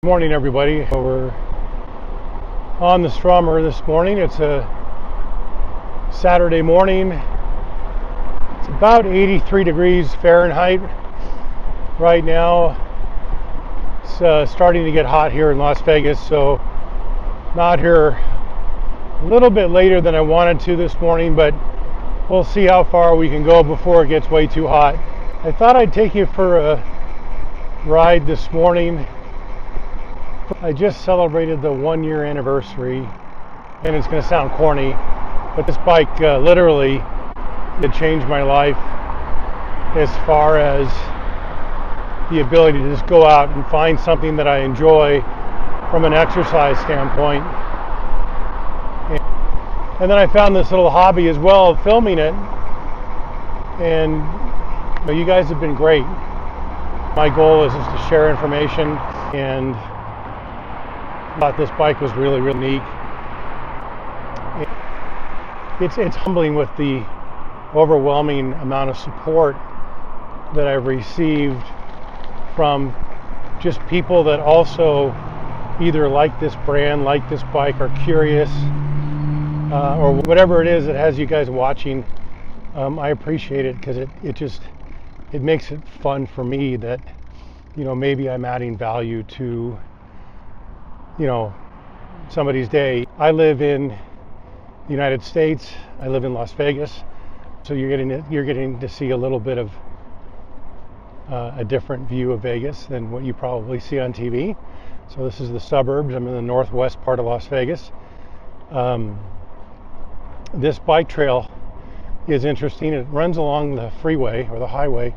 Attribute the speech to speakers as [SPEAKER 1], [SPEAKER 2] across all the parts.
[SPEAKER 1] Good morning, everybody. We're on the Stromer this morning. It's a Saturday morning. It's about 83 degrees Fahrenheit right now. It's starting to get hot here in Las Vegas, so not here a little bit later than I wanted to this morning, but we'll see how far we can go before it gets way too hot. I thought I'd take you for a ride this morning. I just celebrated the 1-year anniversary, and it's going to sound corny, but this bike literally did change my life as far as the ability to just go out and find something that I enjoy from an exercise standpoint. And then I found this little hobby as well, filming it, and you guys have been great. My goal is just to share information, and I thought this bike was really neat. It's humbling with the overwhelming amount of support that I've received from just people that also either like this brand, like this bike, are curious, or whatever it is that has you guys watching. I appreciate it because it makes it fun for me that maybe I'm adding value to somebody's day. I live in the United States. I live in Las Vegas, so you're getting to see a little bit of a different view of Vegas than what you probably see on TV. So this is the suburbs. I'm in the northwest part of Las Vegas. This bike trail is interesting. It runs along the freeway or the highway,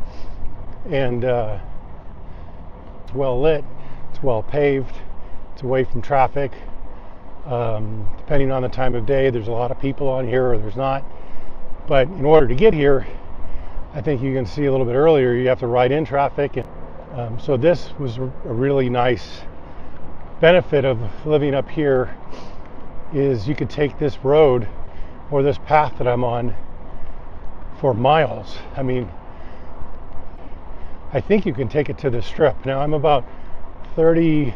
[SPEAKER 1] and it's well lit. It's well paved. It's away from traffic. Depending on the time of day, there's a lot of people on here or there's not. But in order to get here, I think you can see a little bit earlier, you have to ride in traffic. And, so this was a really nice benefit of living up here, is you could take this road or this path that I'm on for miles. I mean, I think you can take it to the Strip. Now I'm about 30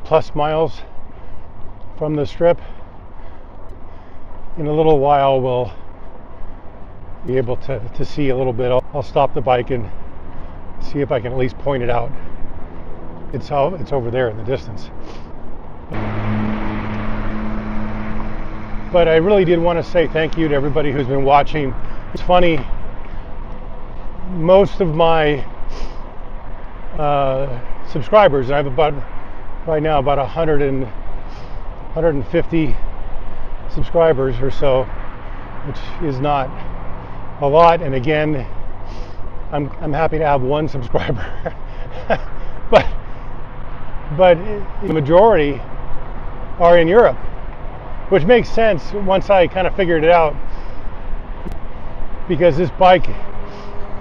[SPEAKER 1] plus miles from the Strip. In a little while we'll be able to see a little bit. I'll stop the bike and see if I can at least point it out. It's over there in the distance. But I really did want to say thank you to everybody who's been watching. It's funny, most of my subscribers, I have right now about 150 subscribers or so, which is not a lot. And again, I'm happy to have one subscriber, but the majority are in Europe, which makes sense once I kind of figured it out, because this bike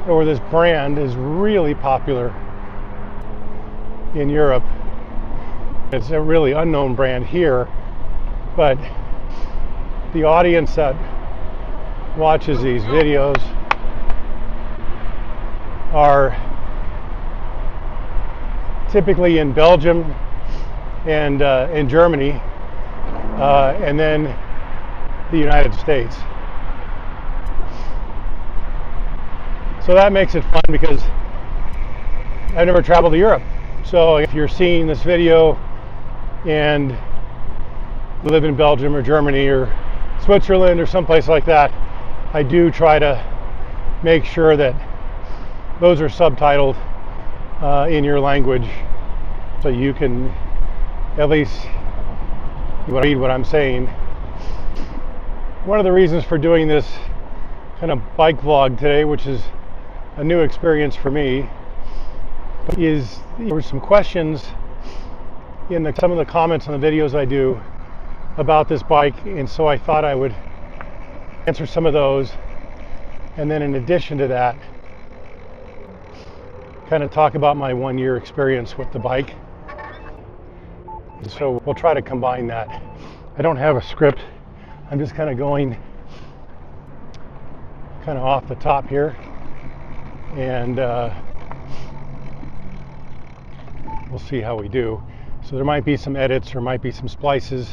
[SPEAKER 1] or this brand is really popular in Europe. It's a really unknown brand here, but the audience that watches these videos are typically in Belgium and in Germany, and then the United States. So that makes it fun because I've never traveled to Europe. So if you're seeing this video and you live in Belgium or Germany or Switzerland or someplace like that, I do try to make sure that those are subtitled in your language, so you can at least read what I'm saying. One of the reasons for doing this kind of bike vlog today, which is a new experience for me, is there were some questions in some of the comments on the videos I do about this bike, and so I thought I would answer some of those, and then in addition to that, kind of talk about my 1-year experience with the bike. So we'll try to combine that. I don't have a script. I'm just kind of going kind of off the top here, and we'll see how we do. So there might be some edits, or might be some splices.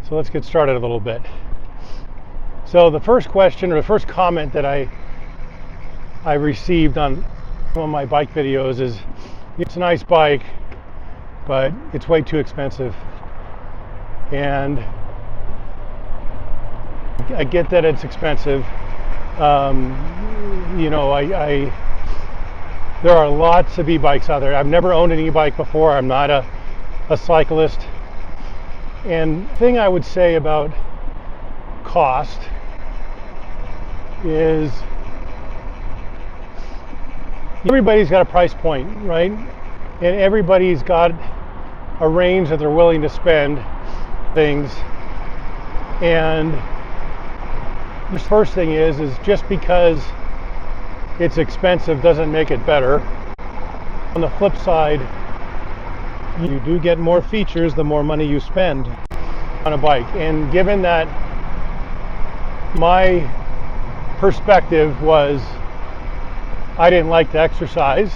[SPEAKER 1] So let's get started a little bit. So the first question, or the first comment that I received on one of my bike videos is, it's a nice bike, but it's way too expensive. And I get that it's expensive. You know, there are lots of e-bikes out there. I've never owned an e-bike before. I'm not a cyclist. And the thing I would say about cost is everybody's got a price point, right? And everybody's got a range that they're willing to spend things. And the first thing is just because it's expensive doesn't make it better. On the flip side, you do get more features the more money you spend on a bike. And given that my perspective was I didn't like to exercise,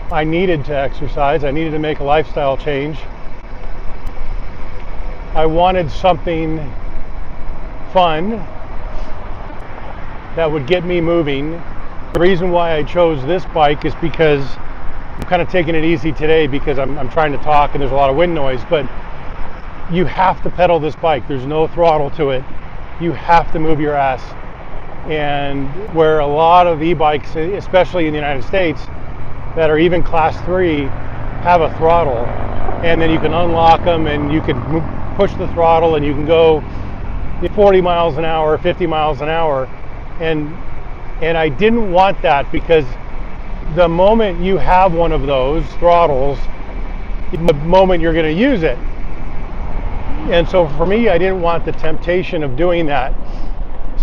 [SPEAKER 1] I needed to exercise, I needed to make a lifestyle change, I wanted something fun that would get me moving. The reason why I chose this bike is because I'm kind of taking it easy today because I'm trying to talk and there's a lot of wind noise, but you have to pedal this bike. There's no throttle to it. You have to move your ass. And where a lot of e-bikes, especially in the United States, that are even class 3, have a throttle, and then you can unlock them and you can push the throttle and you can go 40 miles an hour, 50 miles an hour. And I didn't want that, because the moment you have one of those throttles, the moment you're going to use it. And so for me, I didn't want the temptation of doing that.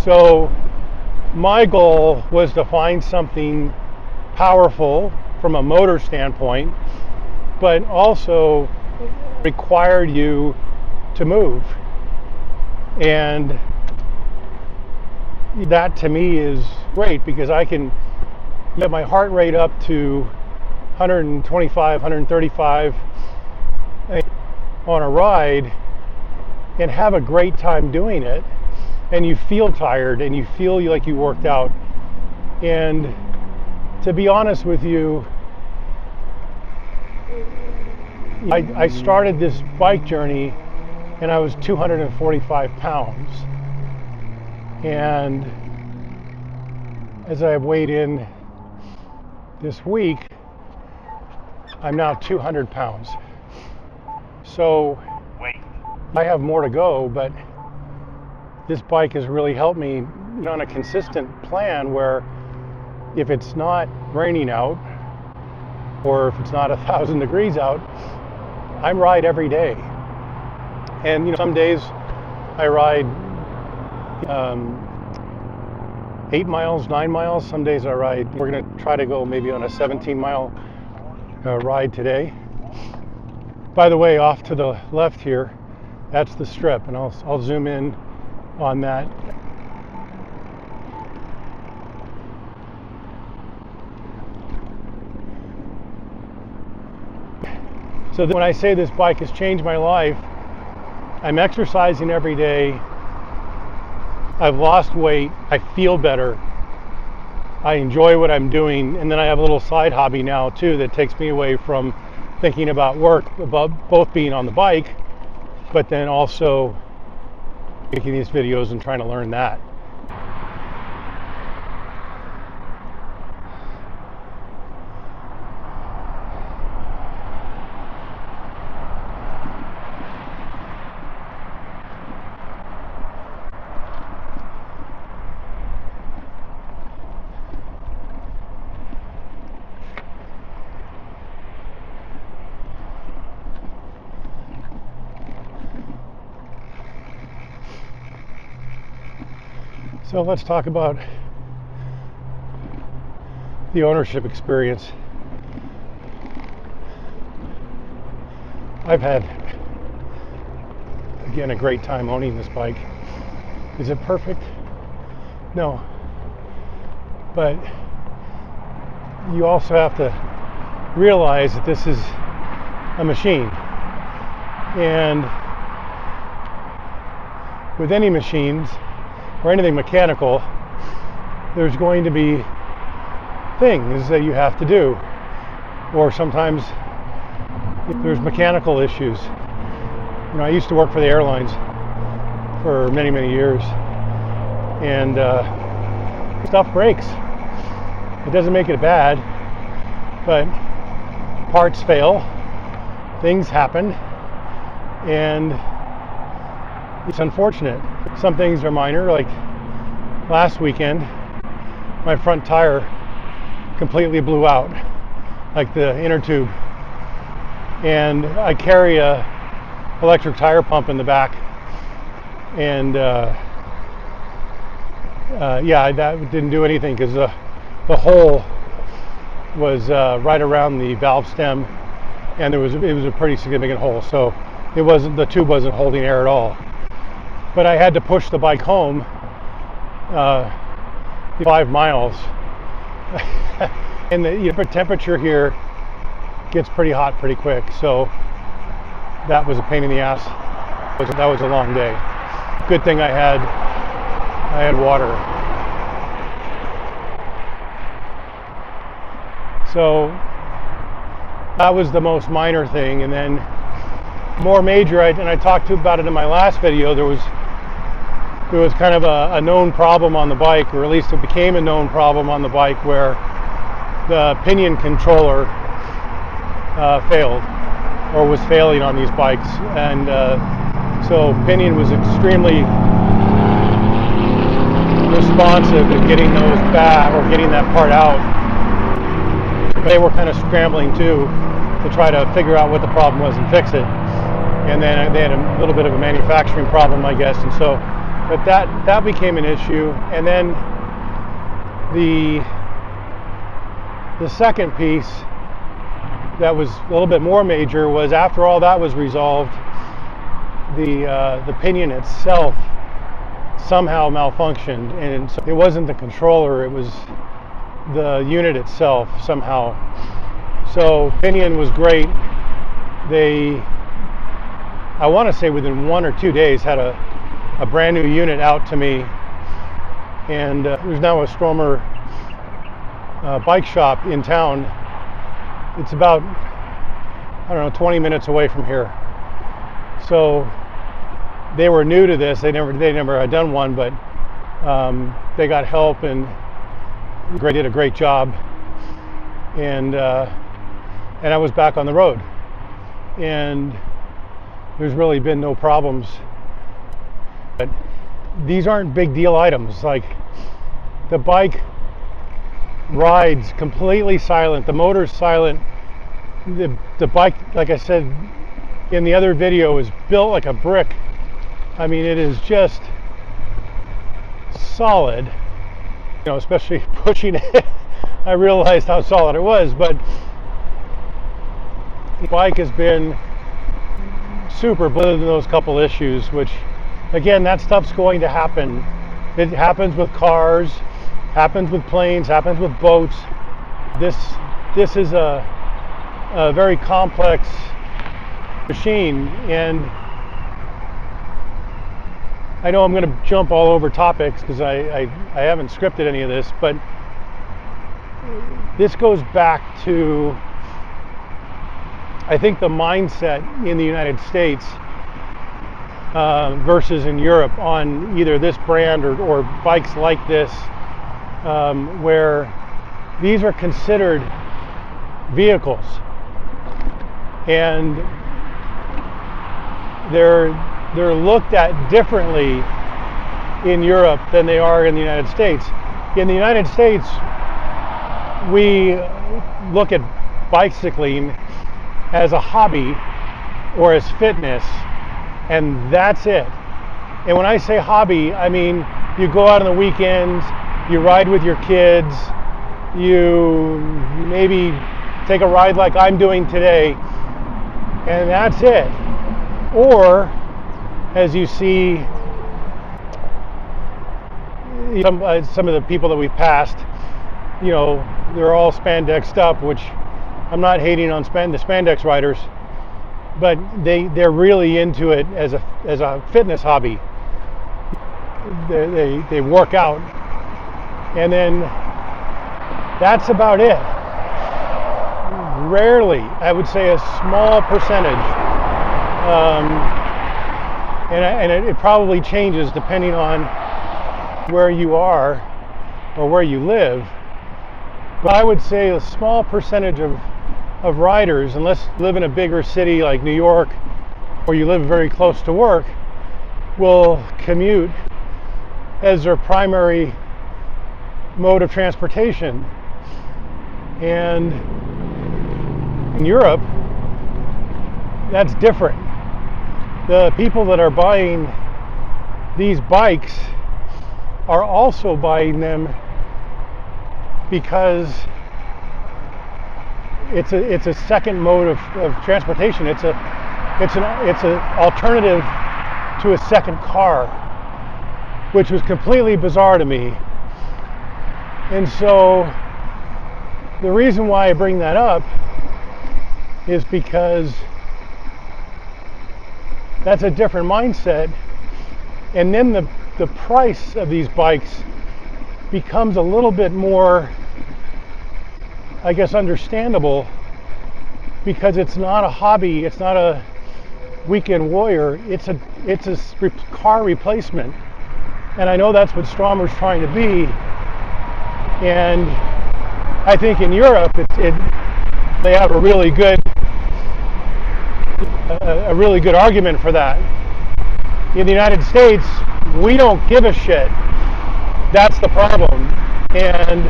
[SPEAKER 1] So my goal was to find something powerful from a motor standpoint, but also required you to move. And that to me is great, because I can get my heart rate up to 125, 135 on a ride and have a great time doing it, and you feel tired and you feel like you worked out. And to be honest with you, I started this bike journey and I was 245 pounds. And as I weighed in this week, I'm now 200 pounds. So I have more to go, but this bike has really helped me on a consistent plan where if it's not raining out, or if it's not 1,000 degrees out, I ride every day. And some days I ride 8 miles, 9 miles. Some days I ride, we're going to try to go maybe on a 17-mile ride today. By the way, off to the left here, that's the strip, and I'll zoom in on that. So when I say this bike has changed my life, I'm exercising every day. I've lost weight. I feel better. I enjoy what I'm doing. And then I have a little side hobby now too that takes me away from thinking about work, about both being on the bike, but then also making these videos and trying to learn that. So let's talk about the ownership experience. I've had, again, a great time owning this bike. Is it perfect? No. But you also have to realize that this is a machine. And with any machines or anything mechanical, there's going to be things that you have to do, or sometimes there's mechanical issues. You know, I used to work for the airlines for many years, and stuff breaks. It doesn't make it bad, but parts fail, things happen, and it's unfortunate. Some things are minor, like last weekend, my front tire completely blew out, like the inner tube, and I carry a electric tire pump in the back, and yeah, that didn't do anything because the hole was right around the valve stem, and it was a pretty significant hole, so the tube wasn't holding air at all. But I had to push the bike home 5 miles, and the temperature here gets pretty hot pretty quick, so that was a pain in the ass. That was a long day. Good thing I had water. So that was the most minor thing, and then more major, and I talked about it in my last video, there was kind of a known problem on the bike, or at least it became a known problem on the bike, where the pinion controller failed, or was failing on these bikes, and so pinion was extremely responsive in getting those back, or getting that part out. But they were kind of scrambling too to try to figure out what the problem was and fix it. And then they had a little bit of a manufacturing problem, I guess, and so, but that became an issue. And then the second piece that was a little bit more major was, after all that was resolved, the pinion itself somehow malfunctioned, and so it wasn't the controller, it was the unit itself somehow. So pinion was great. I want to say within 1 or 2 days, had a brand new unit out to me, and there's now a Stromer bike shop in town. It's about, I don't know, 20 minutes away from here. So they were new to this. They never had done one, but they got help, and they did a great job. And I was back on the road, and there's really been no problems. But these aren't big deal items. Like, the bike rides completely silent, the motor's silent, the bike, like I said in the other video, is built like a brick. I mean, it is just solid, you know, especially pushing it. I realized how solid it was, but the bike has been super other than those couple issues, which, again, that stuff's going to happen. It happens with cars, happens with planes, happens with boats. This is a very complex machine, and I know I'm going to jump all over topics because I haven't scripted any of this, but this goes back to, I think, the mindset in the United States versus in Europe on either this brand or bikes like this, where these are considered vehicles, and they're looked at differently in Europe than they are in the United States. In the United States, we look at bicycling as a hobby or as fitness, and that's it. And when I say hobby, I mean you go out on the weekends, you ride with your kids, you maybe take a ride like I'm doing today, and that's it. Or, as you see some of the people that we've passed, you know, they're all spandexed up, which I'm not hating on the spandex riders, but they're really into it as a fitness hobby. They work out, and then that's about it. Rarely, I would say a small percentage, and it probably changes depending on where you are or where you live. But I would say a small percentage of riders, unless you live in a bigger city like New York, or you live very close to work, will commute as their primary mode of transportation. And in Europe, that's different. The people that are buying these bikes are also buying them because it's a second mode of transportation. It's an alternative to a second car, which was completely bizarre to me. And so the reason why I bring that up is because that's a different mindset, and then the price of these bikes becomes a little bit more, I guess, understandable, because it's not a hobby, it's not a weekend warrior, it's a car replacement. And I know that's what Stromer's trying to be, and I think in Europe they have a really good argument for that. In the United States, we don't give a shit. That's the problem. And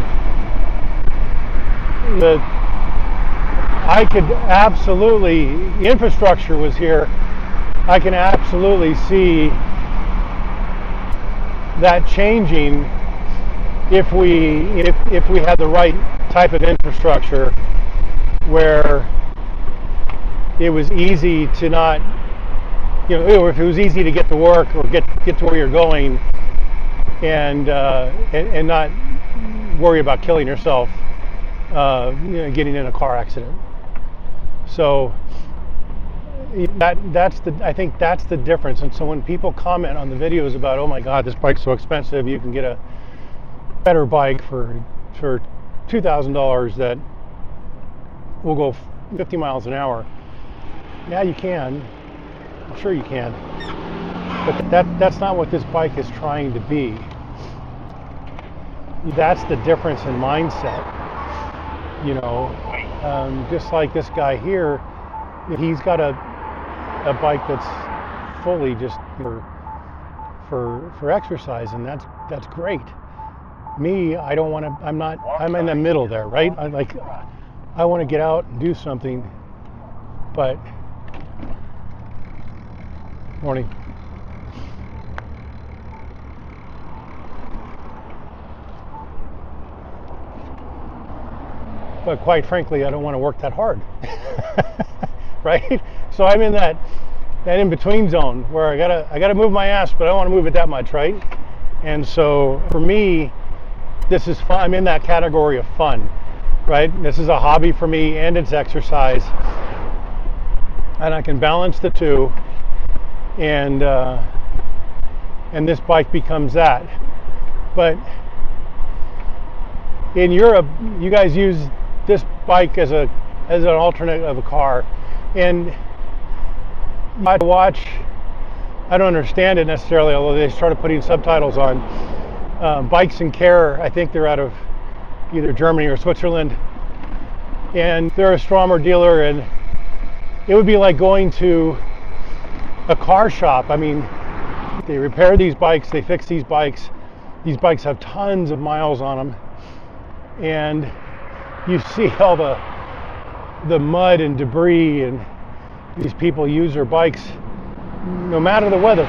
[SPEAKER 1] I could absolutely, the infrastructure was here, I can absolutely see that changing if we had the right type of infrastructure, where it was easy to not, if it was easy to get to work or get to where you're going, and not worry about killing yourself, getting in a car accident. So I think that's the difference. And so when people comment on the videos about, oh my God, this bike's so expensive, you can get a better bike for $2,000 that will go 50 miles an hour. Yeah, you can. I'm sure you can. But that's not what this bike is trying to be. That's the difference in mindset. Just like this guy here, he's got a bike that's fully just for exercise, and that's great. Me, I don't want to. I'm in the middle there, right? I want to get out and do something, but morning. But quite frankly, I don't want to work that hard, right? So I'm in that in-between zone where I gotta move my ass, but I don't want to move it that much, right? And so for me, this is fun. I'm in that category of fun, right? This is a hobby for me, and it's exercise, and I can balance the two, and this bike becomes that. But in Europe, you guys use this bike as an alternate of a car, and I watch. I don't understand it necessarily, although they started putting subtitles on. Bikes and Care, I think they're out of either Germany or Switzerland, and they're a Stromer dealer, and it would be like going to a car shop. I mean, they repair these bikes, they fix these bikes. These bikes have tons of miles on them, and you see all the mud and debris, and these people use their bikes no matter the weather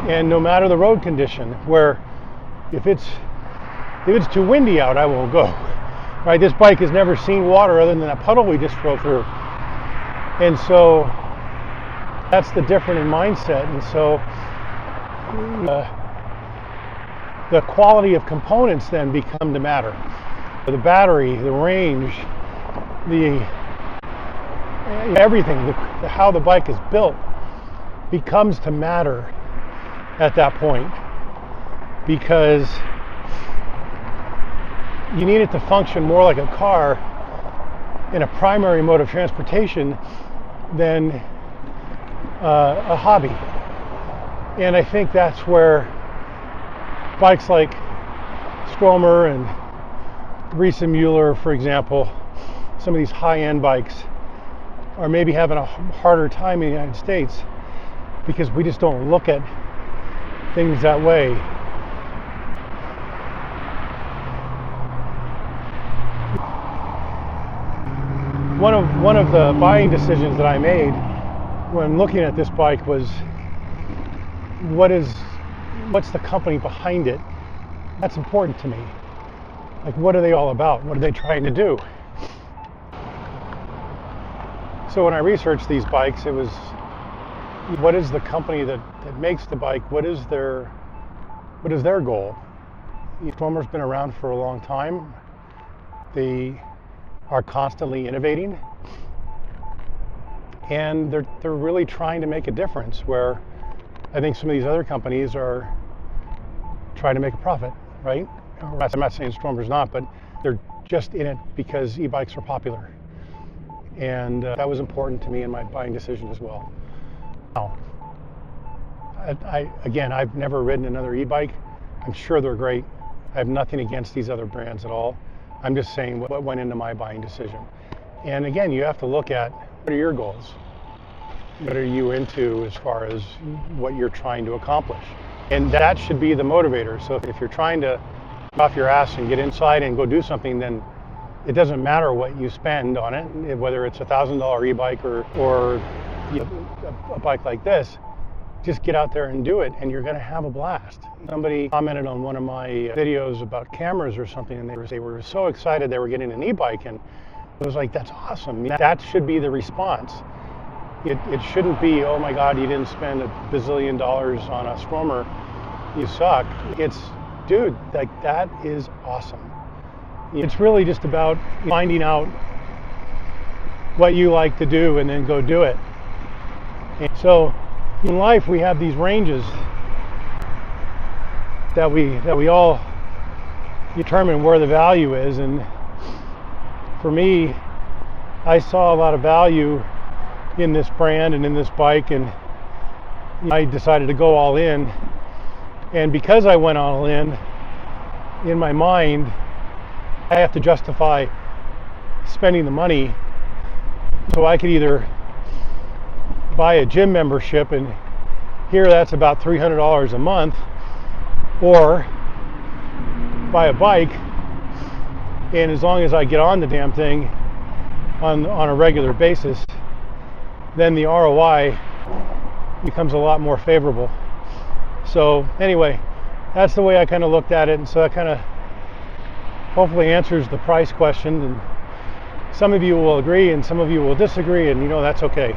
[SPEAKER 1] and no matter the road condition, where if it's too windy out, I won't go, right? This bike has never seen water other than that puddle we just drove through. And so that's the difference in mindset. And so the quality of components then become the matter. The battery, the range, everything, how the bike is built becomes to matter at that point, because you need it to function more like a car in a primary mode of transportation than a hobby. And I think that's where bikes like Stromer and Mueller, for example, some of these high-end bikes, are maybe having a harder time in the United States, because we just don't look at things that way. One of the buying decisions that I made when looking at this bike was, what's the company behind it? That's important to me. Like, what are they all about? What are they trying to do? So when I researched these bikes, it was, what is the company that makes the bike? What is their goal? Stromer's been around for a long time. They are constantly innovating, and they're really trying to make a difference, where I think some of these other companies are trying to make a profit, right? I'm not saying Stromer's not, but they're just in it because e-bikes are popular. And that was important to me in my buying decision as well. Now, I've never ridden another e-bike. I'm sure they're great. I have nothing against these other brands at all. I'm just saying what went into my buying decision. And again, you have to look at, what are your goals? What are you into as far as what you're trying to accomplish? And that should be the motivator. So if you're trying to get off your ass and get inside and go do something, then it doesn't matter what you spend on it, whether it's $1,000 e-bike or a bike like this. Just get out there and do it, and you're going to have a blast. Somebody commented on one of my videos about cameras or something, and they were so excited they were getting an e-bike, and it was like, that's awesome. That should be the response. It shouldn't be, oh my God, you didn't spend $1 bazillion on a Stromer, you suck. It's, dude, like, that is awesome. It's really just about finding out what you like to do and then go do it. And so in life, we have these ranges that we all determine where the value is. And for me, I saw a lot of value in this brand and in this bike, and I decided to go all in. And because I went all in my mind, I have to justify spending the money. So I could either buy a gym membership, and here that's about $300 a month, or buy a bike, and as long as I get on the damn thing on a regular basis, then the ROI becomes a lot more favorable. So anyway, that's the way I kind of looked at it, and so that kind of hopefully answers the price question. And some of you will agree and some of you will disagree, and that's okay.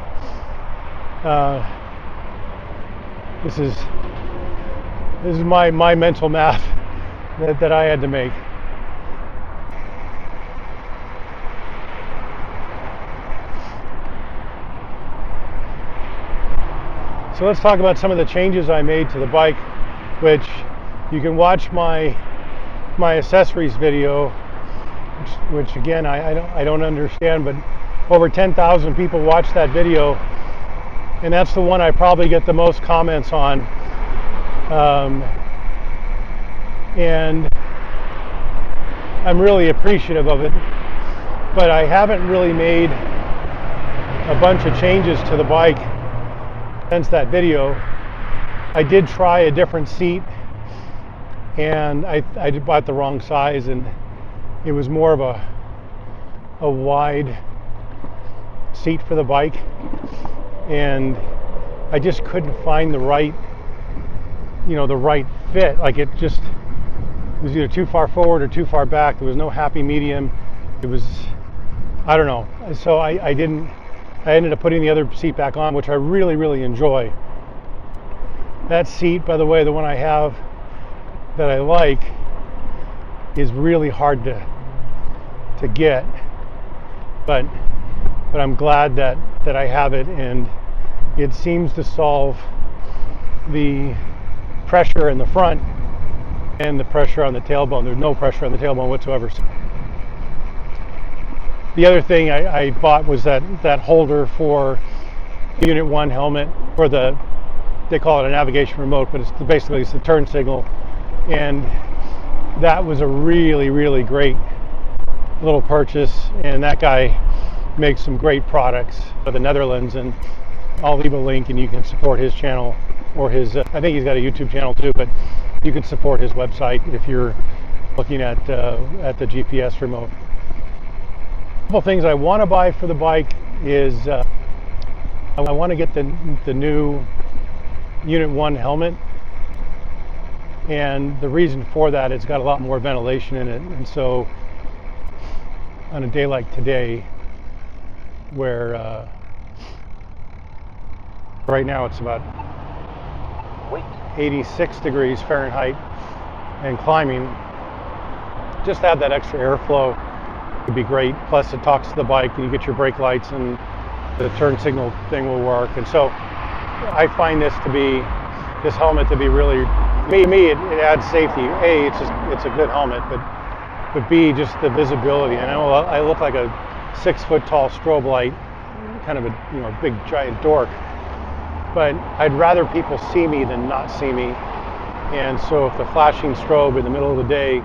[SPEAKER 1] This is my mental math that I had to make. So let's talk about some of the changes I made to the bike, which you can watch my accessories video, which again I don't understand, but over 10,000 people watched that video, and that's the one I probably get the most comments on. And I'm really appreciative of it, but I haven't really made a bunch of changes to the bike since that video. I did try a different seat, and I bought the wrong size, and it was more of a wide seat for the bike, and I just couldn't find the right fit. Like, it was either too far forward or too far back. There was no happy medium. It was, I don't know. So I ended up putting the other seat back on, which I really, really enjoy. That seat, by the way, the one I have that I like, is really hard to get. but I'm glad that I have it, and it seems to solve the pressure in the front and the pressure on the tailbone. There's no pressure on the tailbone whatsoever. The other thing I bought was that holder for Unit 1 helmet, for they call it a navigation remote, but it's the turn signal, and that was a really, really great little purchase, and that guy makes some great products for the Netherlands, and I'll leave a link and you can support his channel, or his, I think he's got a YouTube channel too, but you can support his website if you're looking at the GPS remote. A couple things I want to buy for the bike is I want to get the new Unit 1 helmet, and the reason for that, it's got a lot more ventilation in it, and so on a day like today, where right now it's about 86 degrees Fahrenheit and climbing, just to have that extra airflow would be great. Plus it talks to the bike and you get your brake lights and the turn signal thing will work. And so I find this helmet to be really, me it adds safety. A, it's a good helmet, but B, just the visibility. I know I look like a 6 foot tall strobe light, kind of a big giant dork, but I'd rather people see me than not see me. And so if the flashing strobe in the middle of the day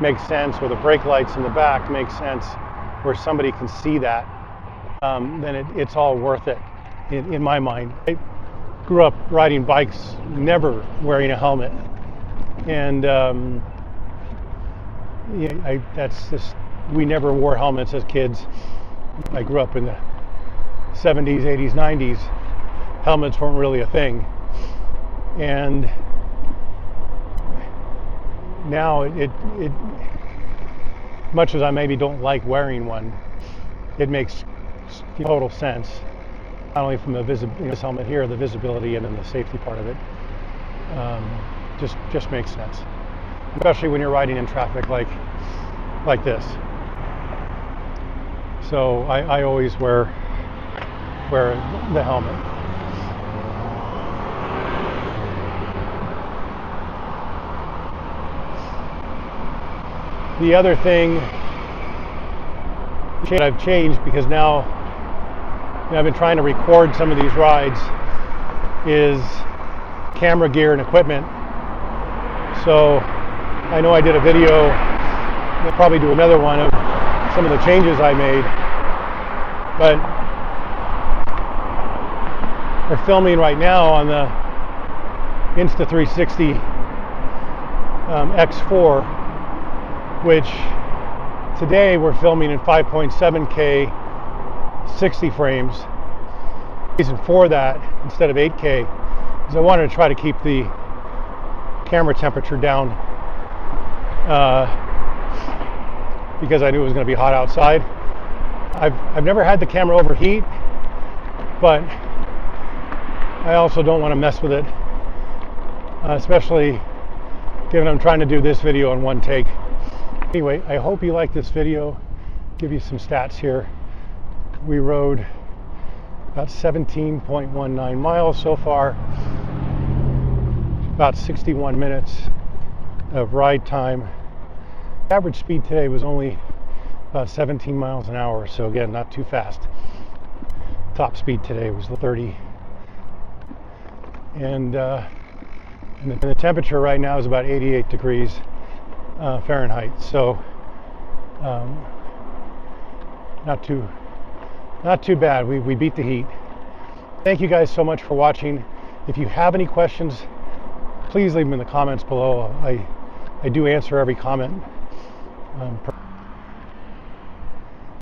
[SPEAKER 1] makes sense, or the brake lights in the back makes sense, where somebody can see that, then it's all worth it in my mind. I grew up riding bikes never wearing a helmet, and we never wore helmets as kids. I grew up in the 70s, 80s, 90s. Helmets weren't really a thing, and now it much as I maybe don't like wearing one, it makes total sense, not only from this helmet here, the visibility, and then the safety part of it. Just makes sense, especially when you're riding in traffic like this. So I always wear the helmet. The other thing that I've changed, because now I've been trying to record some of these rides, is camera gear and equipment. So I know I did a video, I'll probably do another one of some of the changes I made, but we're filming right now on the Insta360 X4, which today we're filming in 5.7K 60 frames. The reason for that, instead of 8K, is I wanted to try to keep the camera temperature down, because I knew it was going to be hot outside. I've never had the camera overheat, but I also don't want to mess with it, especially given I'm trying to do this video in one take. Anyway, I hope you like this video. Give you some stats here. We rode about 17.19 miles so far, about 61 minutes of ride time. Average speed today was only about 17 miles an hour, so again, not too fast. Top speed today was 30. And the temperature right now is about 88 degrees Fahrenheit, so not too bad. We beat the heat. Thank you guys so much for watching. If you have any questions, please leave them in the comments below. I do answer every comment.